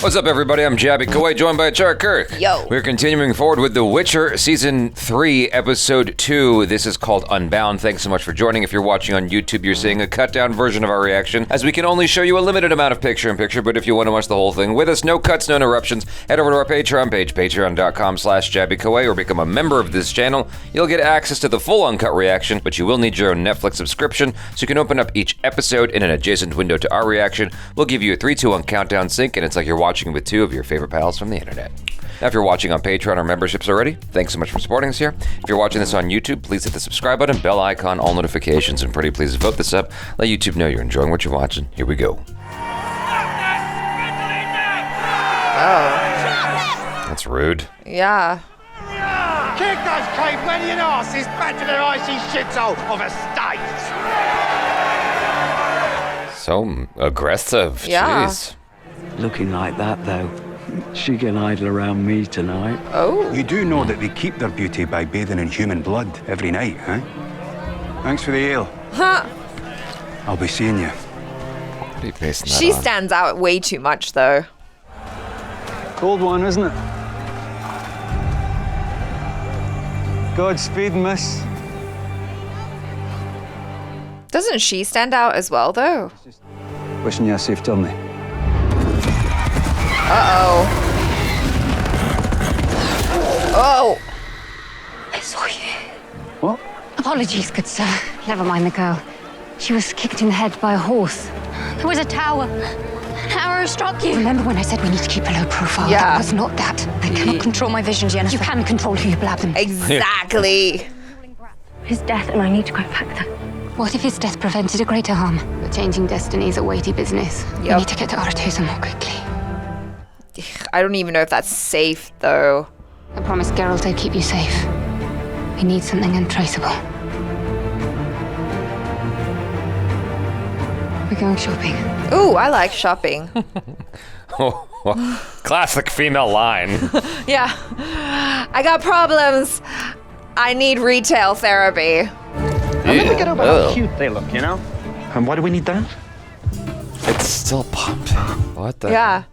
What's up, everybody? I'm Jabby Kawai, joined by KIRK. Yo. We're continuing forward with The Witcher Season 3, Episode 2. This is called Unbound. Thanks so much for joining. If you're watching on YouTube, you're seeing a cut-down version of our reaction, as we can only show you a limited amount of picture-in-picture, but if you want to watch the whole thing with us, no cuts, no interruptions, head over to our Patreon page, patreon.com/JabbyKawai, or become a member of this channel. You'll get access to the full uncut reaction, but you will need your own Netflix subscription, so you can open up each episode in an adjacent window to our reaction. We'll give you a 3, 2, 1 countdown sync, and it's like you're watching with two of your favorite pals from the internet. Now, if you're watching on Patreon or memberships already, thanks so much for supporting us here. If you're watching this on YouTube, please hit the subscribe button, bell icon, all notifications, and pretty please vote this up. Let YouTube know you're enjoying what you're watching. Here we go. Oh. That's rude. Yeah. Kick those cavemen asses back to their icy shithole of estates! So aggressive. Yeah. Jeez. Looking like that, though, she can idle around me tonight. Oh. You do know that they keep their beauty by bathing in human blood every night, huh? Thanks for the ale. Huh. I'll be seeing you. What are you basing that She on? stands out way too much, though. Cold one, isn't it? Godspeed, miss. Doesn't she stand out as well, though? Wishing you a safe journey. Uh-oh. Oh. I saw you. What? Apologies, good sir. Never mind the girl. She was kicked in the head by a horse. There was a tower. An arrow struck you. Remember when I said we need to keep a low profile? Yeah. That was not that. I cannot control my visions, Yennefer. You can control who you blab them. Exactly. His death, and I need to go back there. What if his death prevented a greater harm? But changing destiny is a weighty business. We Yep. need to get to Aratosa more quickly. I don't even know if that's safe, though. I promised Geralt I'd keep you safe. We need something untraceable. We're going shopping. Ooh, I like shopping. Classic female line. Yeah. I got problems. I need retail therapy. I'll never get over how cute they look, you know? And why do we need that? It's still pumping. What the? Yeah.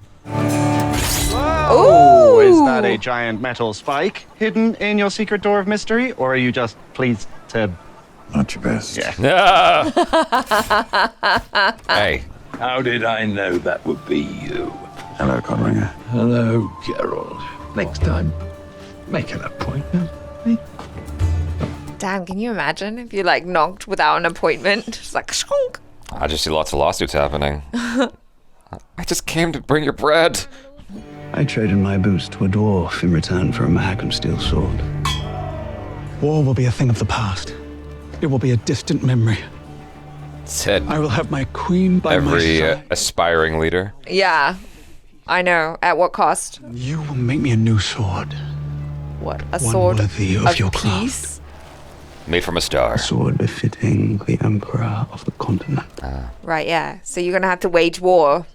Oh, is Ooh. that a giant metal spike hidden in your secret door of mystery? Or are you just pleased to... Not your best. Yeah. Hey. How did I know that would be you? Hello, Conringer. Hello, Geralt. Next time, make an appointment. Damn, can you imagine if you, like, knocked without an appointment? Just like, shunk. I just see lots of lawsuits happening. I just came to bring your bread. I traded my boots to a dwarf in return for a mahogany steel sword. War will be a thing of the past. It will be a distant memory. Said I will have my queen by my every side. aspiring leader. Yeah. I know. At what cost? You will make me a new sword. What? A One sword worthy of your craft. peace? Made from a star. A sword befitting the emperor of the continent. Right, yeah. So you're going to have to wage war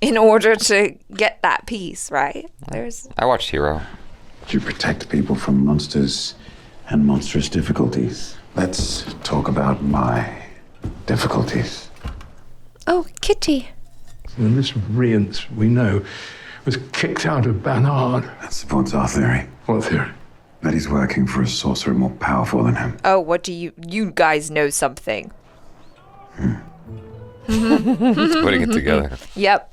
in order to get that peace, right? There's... I watched Hero. To protect people from monsters and monstrous difficulties. Let's talk about my difficulties. Oh, Kitty. And this Rience, we know, was kicked out of Banard. That supports our theory. What theory? That he's working for a sorcerer more powerful than him. Oh, what do you guys know something? It's putting it together. Yep.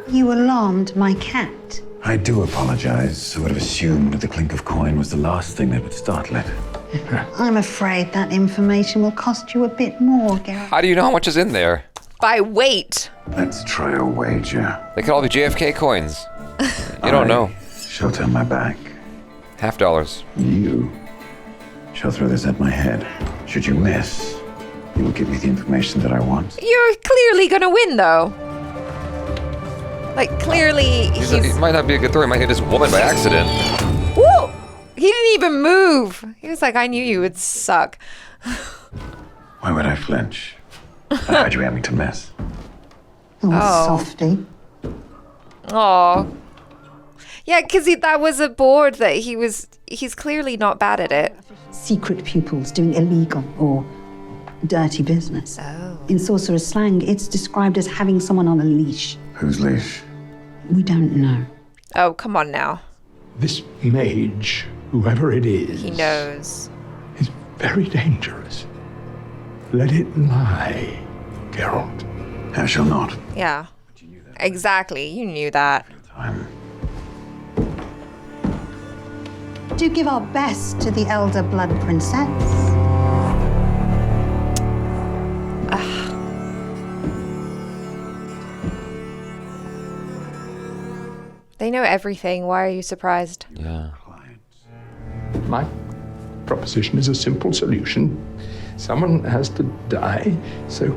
You alarmed my cat. I do apologize. I would have assumed that the clink of coin was the last thing that would startle it. I'm afraid that information will cost you a bit more, Geralt. How do you know how much is in there? By weight. Let's try a wager. They could all be JFK coins. You don't know. Shall turn my back. $50. You shall throw this at my head. Should you miss, you will give me the information that I want. You're clearly going to win, though. Like, clearly, He might not be a good thrower. He might hit this woman by accident. Woo! He didn't even move. He was like, I knew you would suck. Why would I flinch? I heard you having to miss. Oh, softy. Oh. Yeah, because that was a board that he's clearly not bad at it. Secret pupils doing illegal or dirty business. Oh. In sorcerer's slang, it's described as having someone on a leash. Whose leash? We don't know. Oh, come on now. This mage, whoever it is, He knows. is very dangerous. Let it lie, Geralt. I shall not. Yeah. Exactly. You knew that. Time. Do give our best to the elder blood princess. They know everything. Why are you surprised? Yeah. My proposition is a simple solution. Someone has to die, so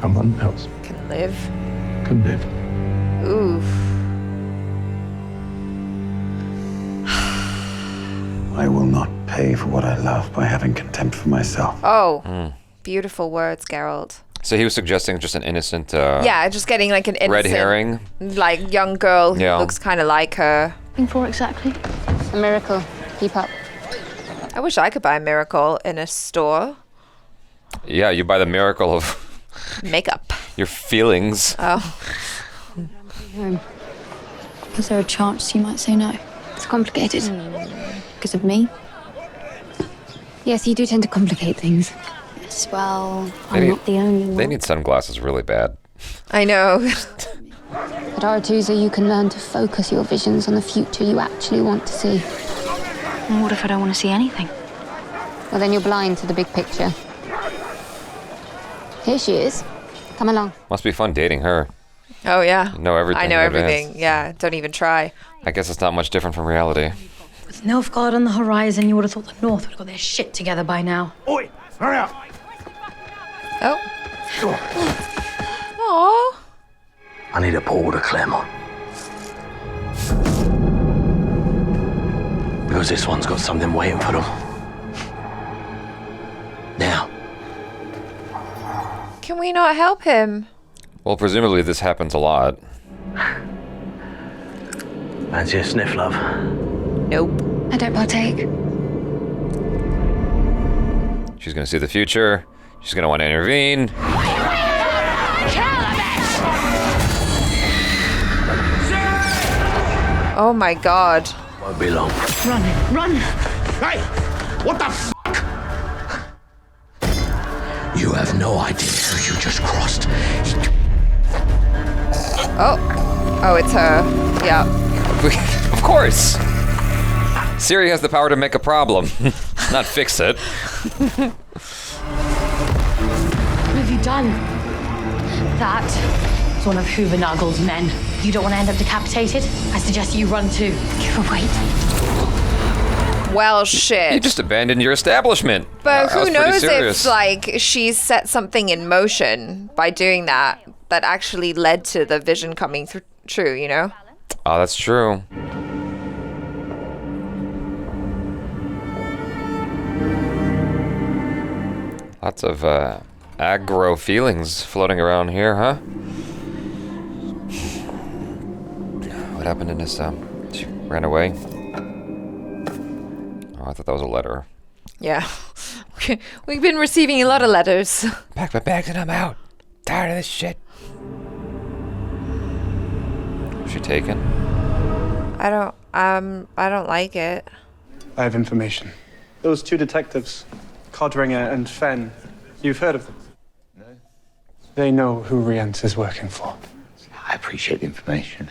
someone else Can live. can live. Oof. I will not pay for what I love by having contempt for myself. Oh. Beautiful words, Geralt. So he was suggesting just an innocent Yeah, just getting like an innocent, red herring. like young girl who Yeah. looks kind of like her. Looking for exactly? A miracle. Keep up. I wish I could buy a miracle in a store. Yeah, you buy the miracle of Makeup. your feelings. Oh. Home. Is there a chance you might say no? It's complicated. Because of me? Yes, you do tend to complicate things. Yes, well, I'm not the only one. They need sunglasses really bad. I know. At Arathusa, you can learn to focus your visions on the future you actually want to see. And what if I don't want to see anything? Well, then you're blind to the big picture. Here she is. Come along. Must be fun dating her. Oh, yeah. You know everything I know in advance. everything. Yeah, don't even try. I guess it's not much different from reality. With Nilfgaard on the horizon, you would have thought the North would have got their shit together by now. Oi, hurry up. Oh. Aww. I need a pole to climb on. Because this one's got something waiting for them. Now. Can we not help him? Well, presumably this happens a lot. Fancy a sniff, love? Nope. I don't partake. She's gonna see the future. She's gonna want to intervene. Oh my god. Won't be long. Run, run! Hey! What the f***? You have no idea who you just crossed. Oh. Oh, it's her. Yeah. Of course. Ciri has the power to make a problem, not fix it. What have you done? That is one of Hoovernagel's men. You don't want to end up decapitated? I suggest you run too. Wait. Well, shit. You just abandoned your establishment. But I was who pretty knows serious. if, like, she's set something in motion by doing that that actually led to the vision coming true, you know? Oh, that's true. Lots of aggro feelings floating around here, huh? What happened in this? She ran away. Oh, I thought that was a letter. Yeah. We've been receiving a lot of letters. Pack my bags and I'm out. Tired of this shit. Was she taken? I don't like it. I have information. Those two detectives, Codringer and Fenn, you've heard of them? No. They know who Rience is working for. I appreciate the information.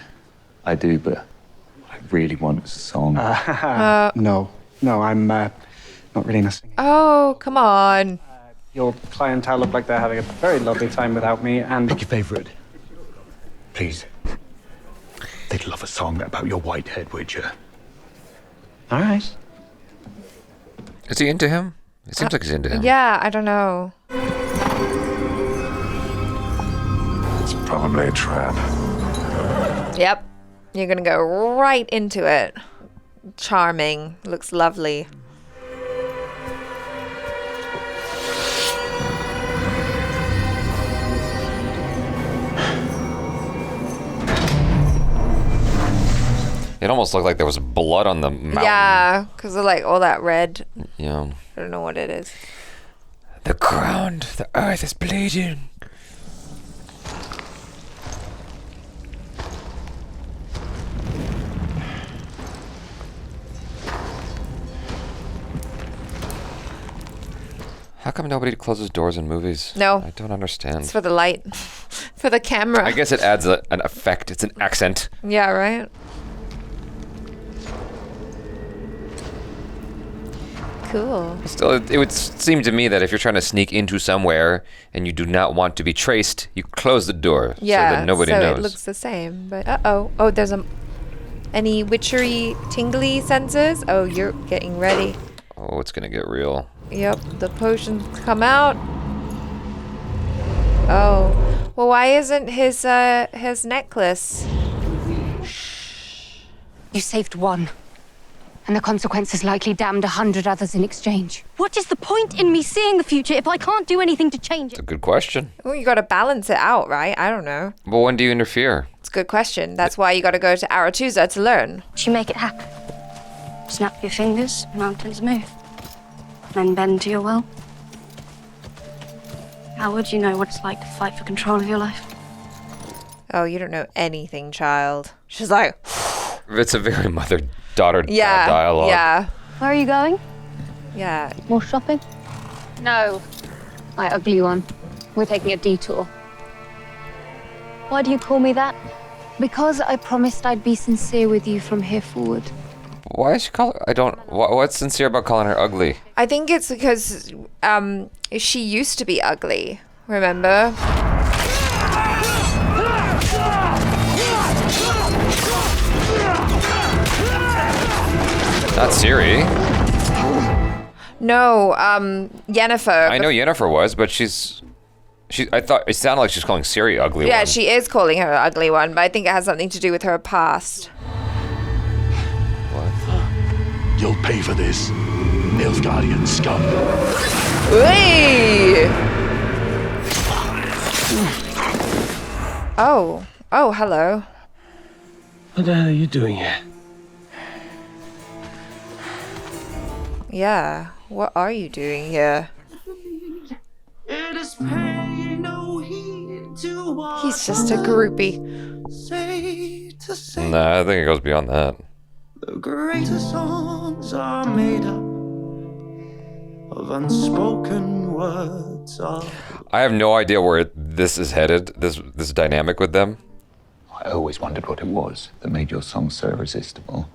I do, but what I really want is a song. No, I'm not really listening. Oh, come on. Your clientele look like they're having a very lovely time without me, and... Pick your favourite. Please. They'd love a song about your white-haired witcher. All right. Is he into him? It seems like he's into him. Yeah, I don't know. It's probably a trap. Yep. You're gonna go right into it. Charming. Looks lovely. It almost looked like there was blood on the mountain. Yeah, because of like all that red. Yeah. I don't know what it is. The ground, the earth is bleeding. How come nobody closes doors in movies? No. I don't understand. It's for the light. For the camera. I guess it adds an effect. It's an accent. Yeah, right? Cool. Still, it would seem to me that if you're trying to sneak into somewhere and you do not want to be traced, you close the door Yeah, so that nobody knows. it looks the same. But uh-oh. Oh, there's any witchery tingly sensors? Oh, you're getting ready. Oh, it's gonna get real. Yep, the potions come out. Oh. Well, why isn't his necklace? You saved one. And the consequences likely damned 100 others in exchange. What is the point in me seeing the future if I can't do anything to change it? It's a good question. Well, you got to balance it out, right? I don't know. But when do you interfere? It's a good question. That's why you got to go to Arathusa to learn. You make it happen. Snap your fingers, mountains move. Men bend to your will. How would you know what it's like to fight for control of your life? Oh, you don't know anything, child. She's like... It's a very mother-daughter yeah, dialogue. Yeah. Where are you going? Yeah. More shopping? No. My ugly one. We're taking a detour. Why do you call me that? Because I promised I'd be sincere with you from here forward. Why is she calling? What's sincere about calling her ugly? I think it's because she used to be ugly. Remember? Not Ciri. No, Yennefer. I know Yennefer was, but I thought it sounded like she's calling Ciri ugly. Yeah, one. she is calling her ugly one, but I think it has something to do with her past. What? You'll pay for this, Nilfgaardian scum. Hey! Oh, hello. What the hell are you doing here? Yeah, what are you doing here? It is paying no heed to what He's just a groupie. say. Nah, I think it goes beyond that. The greatest songs are made up of unspoken words of... I have no idea where this is headed, this dynamic with them. I always wondered what it was that made your song so irresistible.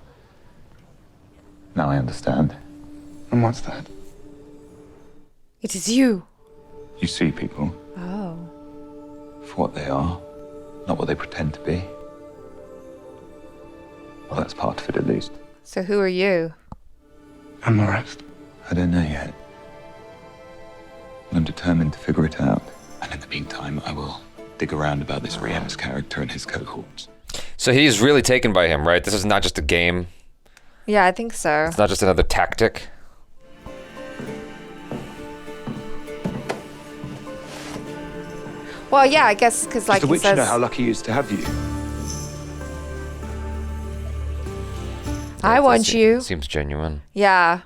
Now I understand. And what's that? It is you. You see people Oh. for what they are, not what they pretend to be. Well, that's part of it at least. So who are you? And the rest? I don't know yet. I'm determined to figure it out. And in the meantime, I will dig around about this Riem's character and his cohorts. So he's really taken by him, right? This is not just a game. Yeah, I think so. It's not just another tactic. Well, yeah, I guess because like Does the he witch says, know how lucky he is to have you? I want you. Seems genuine. Yeah.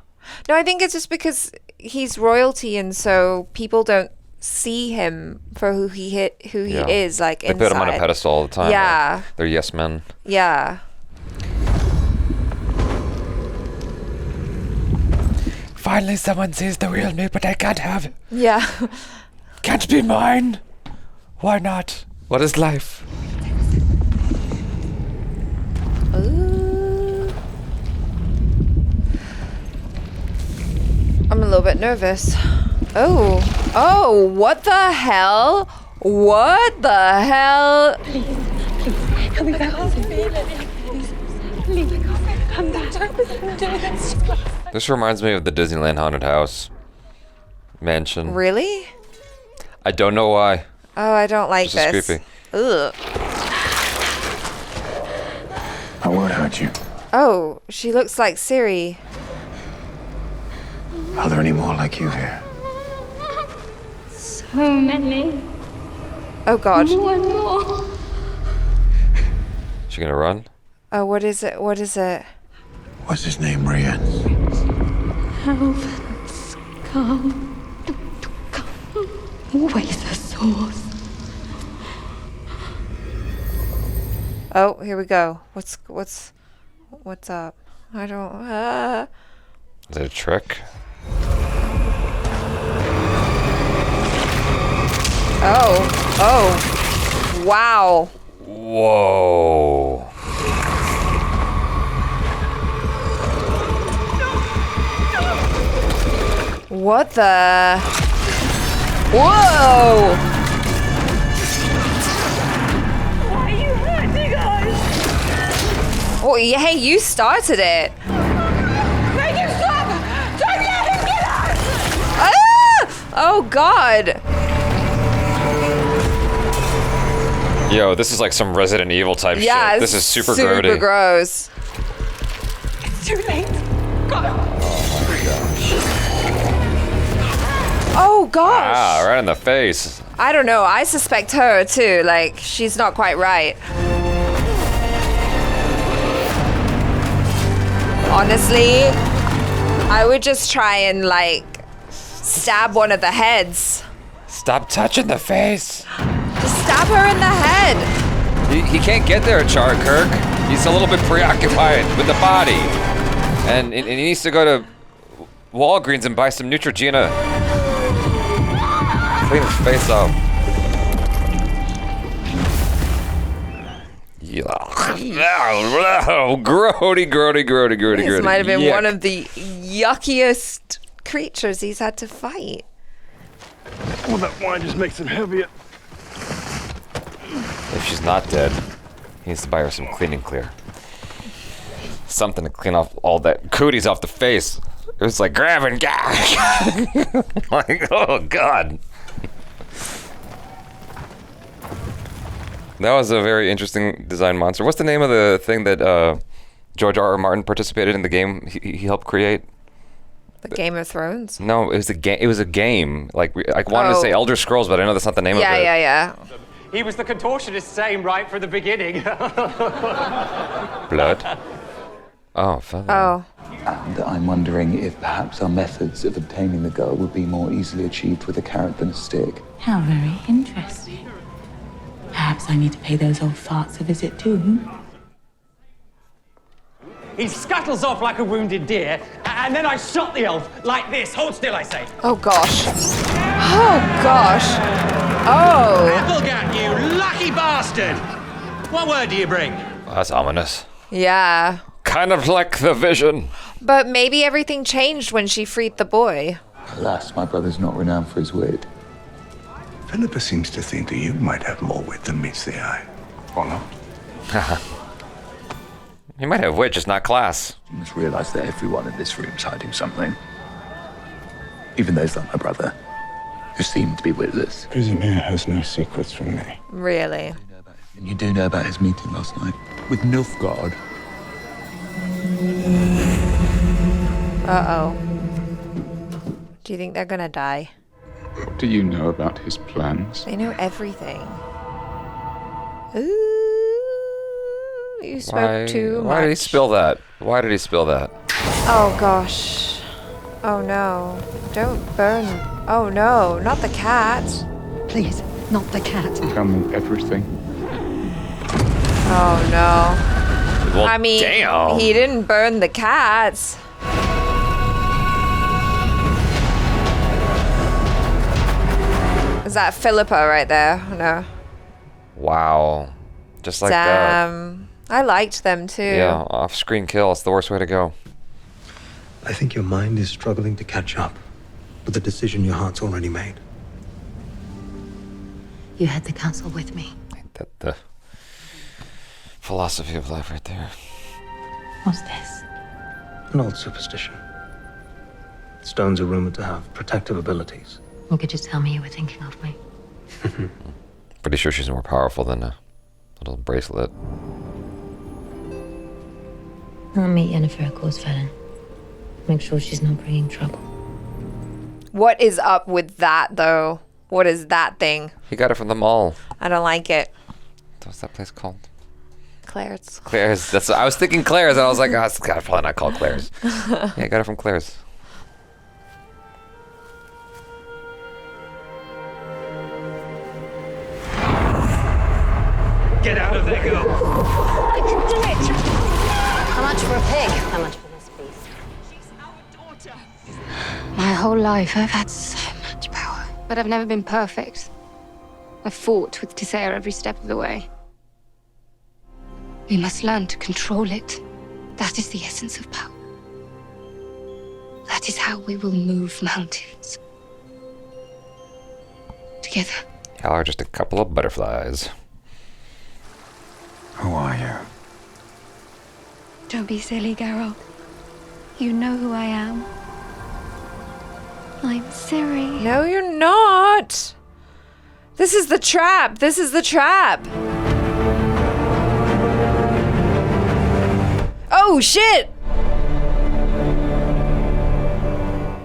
No, I think it's just because he's royalty, and so people don't see him for who he is. Like they put him on a inside. pedestal all the time. Yeah. Like, they're yes men. Yeah. Finally, someone sees the real me, but I can't have it. Yeah. Can't be mine. Why not? What is life? Ooh. I'm a little bit nervous. Oh, what the hell? What the hell? Please, come back. Please, come back. This reminds me of the Disneyland Haunted House mansion. Really? I don't know why. Oh, I don't like This is this. creepy. Ugh. I won't hurt you. Oh, she looks like Ciri. Are there any more like you here? So many. Oh God. One more. She gonna run? Oh, what is it? What is it? What's his name, Rien? Elves come. Always the source. Oh, here we go. What's up? I don't. Is it a trick? Oh, wow. Whoa. What the? Whoa! Why are you hurting us? Oh, hey, you started it. Make him stop! Don't let him get us! Ah! Oh, God. Yo, this is like some Resident Evil type shit. This is super grody. Super gross. It's too late. Go! Oh, gosh. Ah, right in the face. I don't know. I suspect her, too. Like, she's not quite right. Honestly, I would just try and, like, stab one of the heads. Stop touching the face. Just stab her in the head. He can't get there, Kirk. He's a little bit preoccupied with the body. And he needs to go to Walgreens and buy some Neutrogena. Clean his face up. Grody. This might have been one of the yuckiest creatures he's had to fight. Well, that wine just makes him heavier. If she's not dead, he needs to buy her some cleaning clear. Something to clean off all that cooties off the face. It was like grab and gag. Like, oh God. That was a very interesting design monster. What's the name of the thing that George R.R. Martin participated in the game he helped create? The Game of Thrones? No, it was a game. It was a game. Like I wanted to say Elder Scrolls, but I know that's not the name of it. Yeah. He was the contortionist same right from the beginning. Blood. Oh, father. Oh. And I'm wondering if perhaps our methods of obtaining the girl would be more easily achieved with a carrot than a stick. How very interesting. Perhaps I need to pay those old farts a visit too. He scuttles off like a wounded deer, and then I shot the elf like this. Hold still, I say. Oh, gosh. Oh, gosh. Oh. Applegat, you lucky bastard! What word do you bring? Well, that's ominous. Yeah. Kind of like the vision. But maybe everything changed when she freed the boy. Alas, my brother's not renowned for his wit. Philippa seems to think that you might have more wit than meets the eye. Or not? He might have wit, just not class. You must realize that everyone in this room's hiding something. Even those like my brother, who seem to be witless. Casimir has no secrets from me. Really? And you do know about his meeting last night with Nilfgaard. Uh-oh. Do you think they're gonna die? What do you know about his plans? They know everything. Ooh, you spoke too much. Why did he spill that? Why did he spill that? Oh gosh. Oh no. Don't burn. Oh no, not the cat. Please, not the cat. Tell me everything. Oh no. Well, I mean, damn. he didn't burn the cats. Is that Philippa right there? No. Wow. Just like that. Damn. I liked them too. Yeah, off-screen kill. It's the worst way to go. I think your mind is struggling to catch up with the decision your heart's already made. You had the council with me. The philosophy of life right there. What's this? An old superstition. Stones are rumored to have protective abilities. You could just tell me you were thinking of me. Pretty sure she's more powerful than a little bracelet. I'll meet Yennefer at Causefellen. Make sure she's not bringing trouble. What is up with that though? What is that thing? He got it from the mall. I don't like it. What's that place called? Claire's. Claire's. That's. I was thinking Claire's, and I was like, oh, it's probably not called Claire's. Yeah, I got it from Claire's. Get out of there, girl. I can do it! How much for a pig? How much for this beast? She's our daughter. My whole life, I've had so much power. But I've never been perfect. I've fought with desire every step of the way. We must learn to control it. That is the essence of power. That is how we will move mountains. Together. Y'all are just a couple of butterflies. Who are you? Don't be silly, Geralt. You know who I am. I'm Ciri. No, you're not. This is the trap. This is the trap. Oh, shit.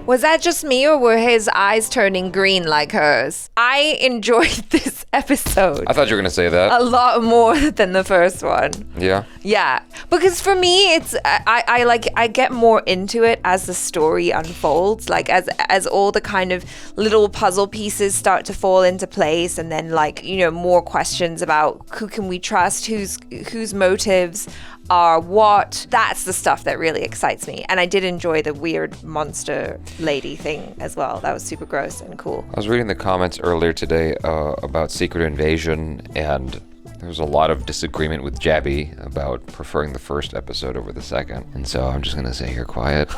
Was that just me, or were his eyes turning green like hers? I enjoyed this episode I thought you were gonna say that. a lot more than the first one. Yeah. Yeah, because for me, it's I get more into it as the story unfolds, like as all the kind of little puzzle pieces start to fall into place, and then like, you know, more questions about who can we trust, whose motives are what. That's the stuff that really excites me, and I did enjoy the weird monster lady thing as well. That was super gross and cool. I was reading the comments earlier today about Secret Invasion, and there was a lot of disagreement with Jabby about preferring the first episode over the second. And so I'm just gonna say you're quiet.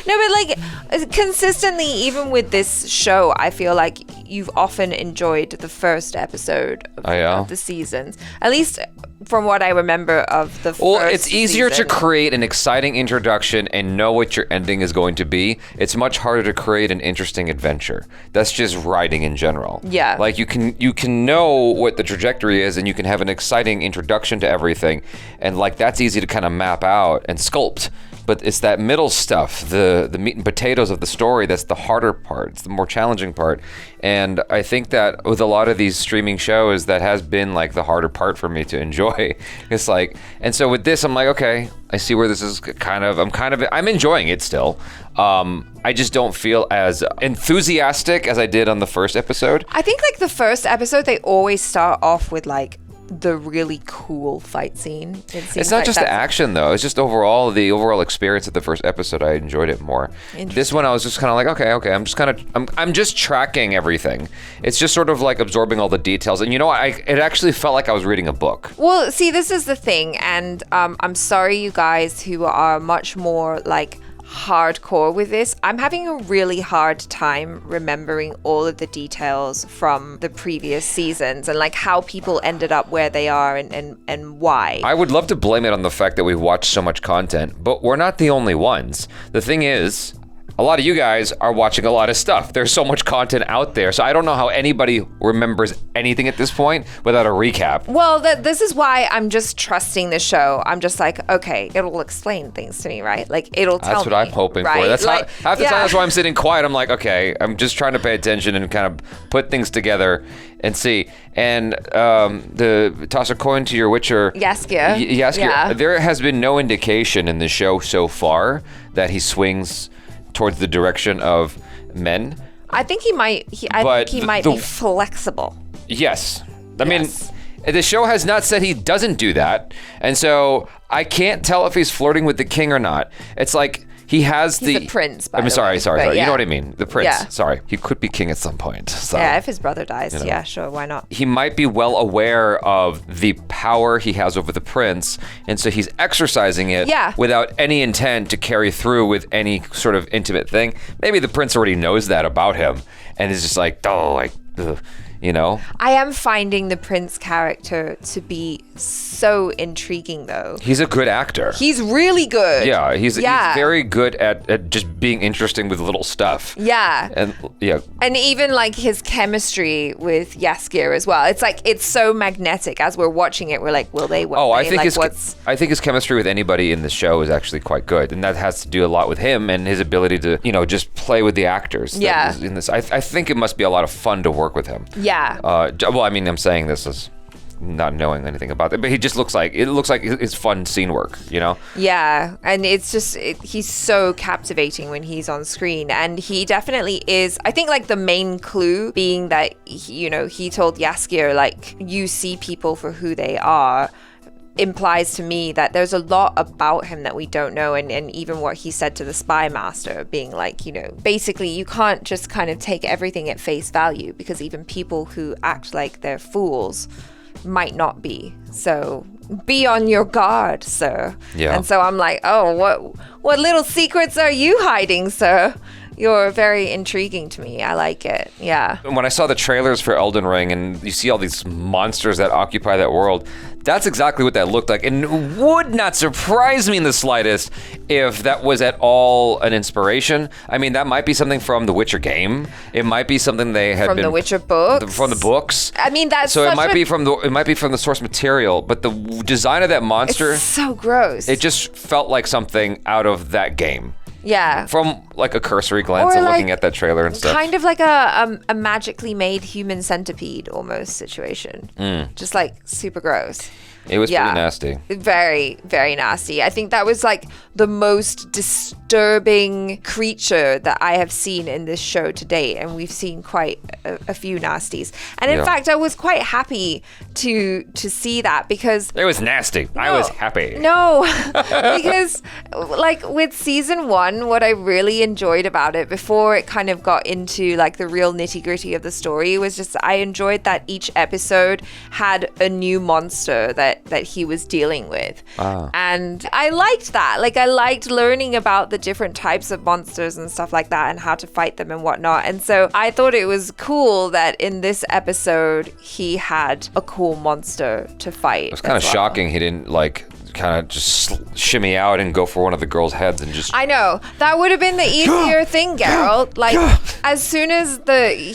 No, but like consistently, even with this show, I feel like you've often enjoyed the first episode of the seasons. At least from what I remember of the first Well, it's easier season. to create an exciting introduction and know what your ending is going to be. It's much harder to create an interesting adventure. That's just writing in general. Yeah. Like you can know what the trajectory is, and you can have an exciting introduction to everything, and like that's easy to kind of map out and sculpt. But it's that middle stuff, the meat and potatoes of the story, that's the harder part. It's the more challenging part. And I think that with a lot of these streaming shows, that has been like the harder part for me to enjoy. It's like, and so with this, I'm like, okay, I see where this is I'm enjoying it still. I just don't feel as enthusiastic as I did on the first episode. I think like the first episode, they always start off with like the really cool fight scene. It's not just the action though. It's just the overall experience of the first episode. I enjoyed it more. This one I was just kind of like, okay. I'm just tracking everything. It's just sort of like absorbing all the details. And you know, it actually felt like I was reading a book. Well, see, this is the thing, and I'm sorry, you guys who are much more like hardcore with this. I'm having a really hard time remembering all of the details from the previous seasons and like how people ended up where they are and why. I would love to blame it on the fact that we watch so much content, but we're not the only ones. The thing is, a lot of you guys are watching a lot of stuff. There's so much content out there, so I don't know how anybody remembers anything at this point without a recap. Well, this is why I'm just trusting the show. I'm just like, okay, it'll explain things to me, right? Like, it'll tell me. That's what I'm hoping right? for. That's like, half the time, that's why I'm sitting quiet. I'm like, okay, I'm just trying to pay attention and kind of put things together and see. And toss a coin to your Witcher. Jaskier. Jaskier. Yeah. There has been no indication in the show so far that he swings towards the direction of men. I think he might. I think he might be flexible. Yes. I mean, the show has not said he doesn't do that, and so I can't tell if he's flirting with the king or not. It's like he's the prince. I'm sorry. Yeah. You know what I mean? The prince. Yeah. Sorry, he could be king at some point. So, yeah, if his brother dies, you know. yeah, sure, why not? He might be well aware of the power he has over the prince, and so he's exercising it without any intent to carry through with any sort of intimate thing. Maybe the prince already knows that about him, and is just like, you know? I am finding the prince character to be so intriguing, though. He's a good actor. He's really good. Yeah, he's very good at just being interesting with little stuff. Yeah. And even like his chemistry with Jaskier as well. It's like, it's so magnetic. As we're watching it, we're like, will they? I think his chemistry with anybody in the show is actually quite good. And that has to do a lot with him and his ability to, just play with the actors. Yeah. In this. I think it must be a lot of fun to work with him. Yeah. Well, I mean, I'm saying this as not knowing anything about it. But he just looks like it's fun scene work, you know? Yeah, and it's just he's so captivating when he's on screen, and he definitely is. I think like the main clue being that he told Jaskier like, you see people for who they are, implies to me that there's a lot about him that we don't know, and even what he said to the spy master, being like, basically you can't just kind of take everything at face value, because even people who act like they're fools might not be. So be on your guard, sir. Yeah. And so I'm like, oh, what little secrets are you hiding, sir? You're very intriguing to me. I like it. Yeah. When I saw the trailers for Elden Ring and you see all these monsters that occupy that world, that's exactly what that looked like. And it would not surprise me in the slightest if that was at all an inspiration. I mean, that might be something from the Witcher game. It might be something they had from the Witcher books. From the books. I mean, that's so it might be from the source material, but the design of that monster, it's so gross. It just felt like something out of that game. Yeah. From like a cursory glance of looking at that trailer and stuff. Kind of like a magically made human centipede almost situation. Just like super gross. It was pretty nasty. Very, very nasty. I think that was like the most disturbing creature that I have seen in this show to date. And we've seen quite a few nasties. And in fact, I was quite happy to see that, because it was nasty. I was happy. No, because like with season 1, what I really enjoyed about it before it kind of got into like the real nitty gritty of the story was just, I enjoyed that each episode had a new monster that he was dealing with. And I liked that. Like, I liked learning about the different types of monsters and stuff like that and how to fight them and whatnot. And so I thought it was cool that in this episode he had a cool monster to fight. It was kind of shocking he didn't like kind of just shimmy out and go for one of the girls' heads and just... I know. That would have been the easier thing, Geralt. Like, as soon as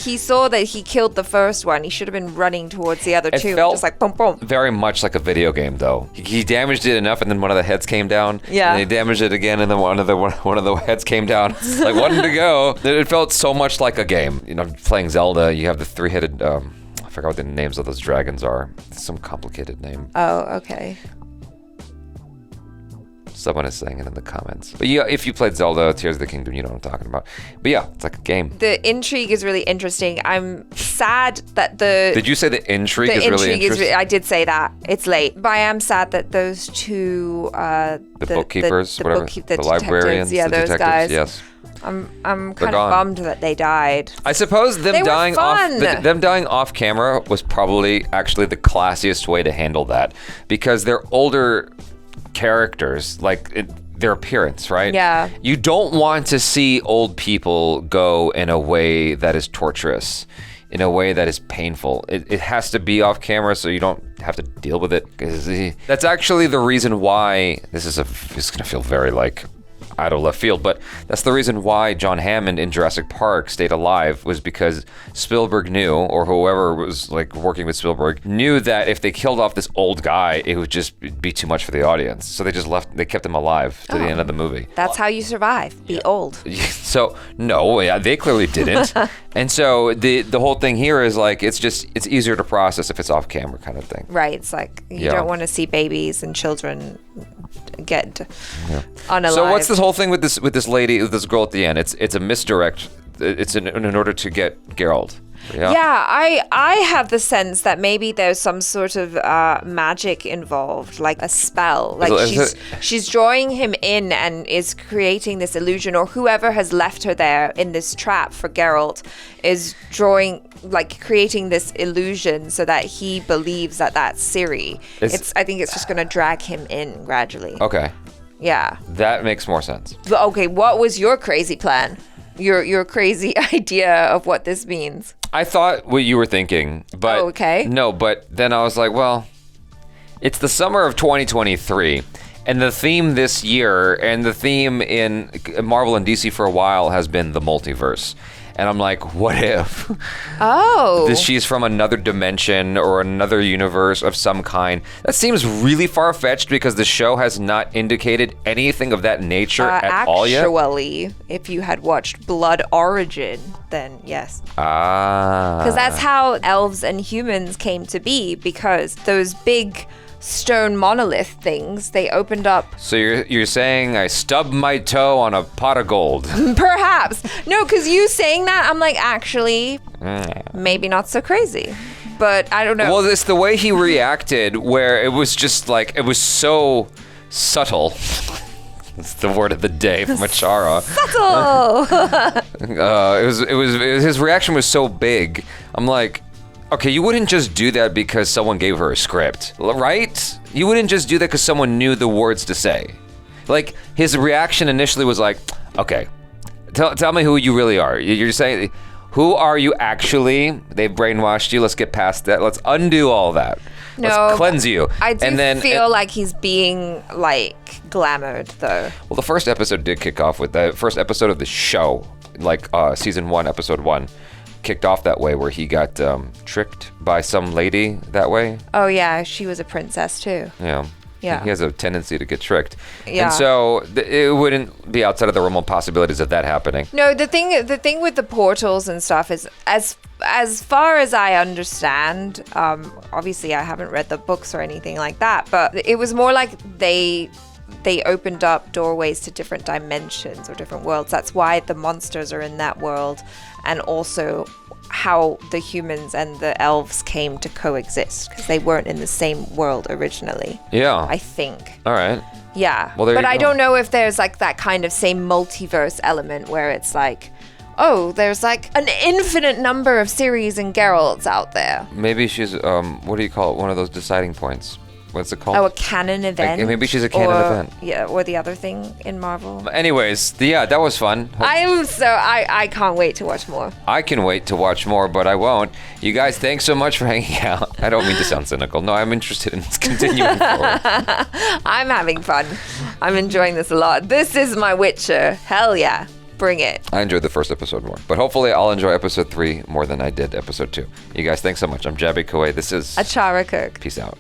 he saw that he killed the first one, he should have been running towards the other two. It felt just like, boom, boom. very much like a video game, though. He damaged it enough, and then one of the heads came down. Yeah. And he damaged it again, and then one of the heads came down. Like, one to go. It felt so much like a game. Playing Zelda, you have the three-headed... I forgot what the names of those dragons are. It's some complicated name. Oh, okay. Someone is saying it in the comments. But yeah, if you played Zelda, Tears of the Kingdom, you know what I'm talking about. But yeah, it's like a game. The intrigue is really interesting. I'm sad that the... Did you say the intrigue is really interesting? I did say that. It's late. But I am sad that those two... the bookkeepers, whatever. The librarians, yeah, the those detectives, guys. yes. I'm kind of bummed that they died. I suppose them dying off camera was probably actually the classiest way to handle that, because they're older characters, like their appearance, right? Yeah. You don't want to see old people go in a way that is torturous, in a way that is painful. It has to be off camera so you don't have to deal with it. That's actually the reason why it's going to feel very like out of left field, but that's the reason why John Hammond in Jurassic Park stayed alive, was because Spielberg knew, or whoever was like working with Spielberg knew, that if they killed off this old guy, it would just be too much for the audience. So they kept him alive to the end of the movie. That's how you survive. Be old. So no, they clearly didn't. And so the whole thing here is like, it's easier to process if it's off camera kind of thing. Right. It's like you don't want to see babies and children get unalive. So what's this whole thing with this girl at the end? It's a misdirect. It's in order to get Geralt. Yeah, I have the sense that maybe there's some sort of magic involved, like a spell. Like she's drawing him in and is creating this illusion, or whoever has left her there in this trap for Geralt is creating this illusion so that he believes that that's Ciri. I think it's just going to drag him in gradually. Okay. Yeah. That makes more sense. But okay, what was your crazy plan? Your crazy idea of what this means? I thought what you were thinking, but okay. No, but then I was like, well, it's the summer of 2023, and the theme this year, and the theme in Marvel and DC for a while has been the multiverse. And I'm like, what if? Oh. She's from another dimension or another universe of some kind. That seems really far-fetched because the show has not indicated anything of that nature at all yet. Actually, if you had watched Blood Origin, then yes. Because that's how elves and humans came to be, because those big stone monolith things, they opened up. So you're saying I stubbed my toe on a pot of gold? Perhaps. No, because you saying that, I'm like, actually, maybe not so crazy. But I don't know. Well, it's the way he reacted where it was just like, it was so subtle. It's the word of the day from ACHARA. Subtle! His reaction was so big. I'm like, okay, you wouldn't just do that because someone gave her a script, right? You wouldn't just do that because someone knew the words to say. Like, his reaction initially was like, okay, tell me who you really are. You're saying, who are you actually? They've brainwashed you. Let's get past that. Let's undo all that. No, let's cleanse you. I do feel like he's being, like, glamoured, though. Well, the first episode did kick off with the first episode of the show, like season 1, episode 1. Kicked off that way where he got tricked by some lady that way. Oh yeah, she was a princess too. Yeah. Yeah. He has a tendency to get tricked. Yeah. And so it wouldn't be outside of the realm of possibilities of that happening. No, the thing with the portals and stuff is, as far as I understand, obviously I haven't read the books or anything like that, but it was more like they opened up doorways to different dimensions or different worlds. That's why the monsters are in that world, and also how the humans and the elves came to coexist, because they weren't in the same world originally. Yeah. I think. All right. Yeah. Well, there but you I go. don't know if there's like that kind of same multiverse element where it's like, oh, there's like an infinite number of Ciris and Geralts out there. Maybe she's, what do you call it? One of those deciding points. What's it called? Oh, a canon event. Like, maybe she's a canon event. Yeah, or the other thing in Marvel. Anyways, yeah, that was fun. I can't wait to watch more. I can wait to watch more, but I won't. You guys, thanks so much for hanging out. I don't mean to sound cynical. No, I'm interested in continuing forward. I'm having fun. I'm enjoying this a lot. This is my Witcher. Hell yeah. Bring it. I enjoyed the first episode more, but hopefully I'll enjoy episode 3 more than I did episode 2. You guys, thanks so much. I'm Jabby Kouay. This is ACHARA KIRK. Peace out.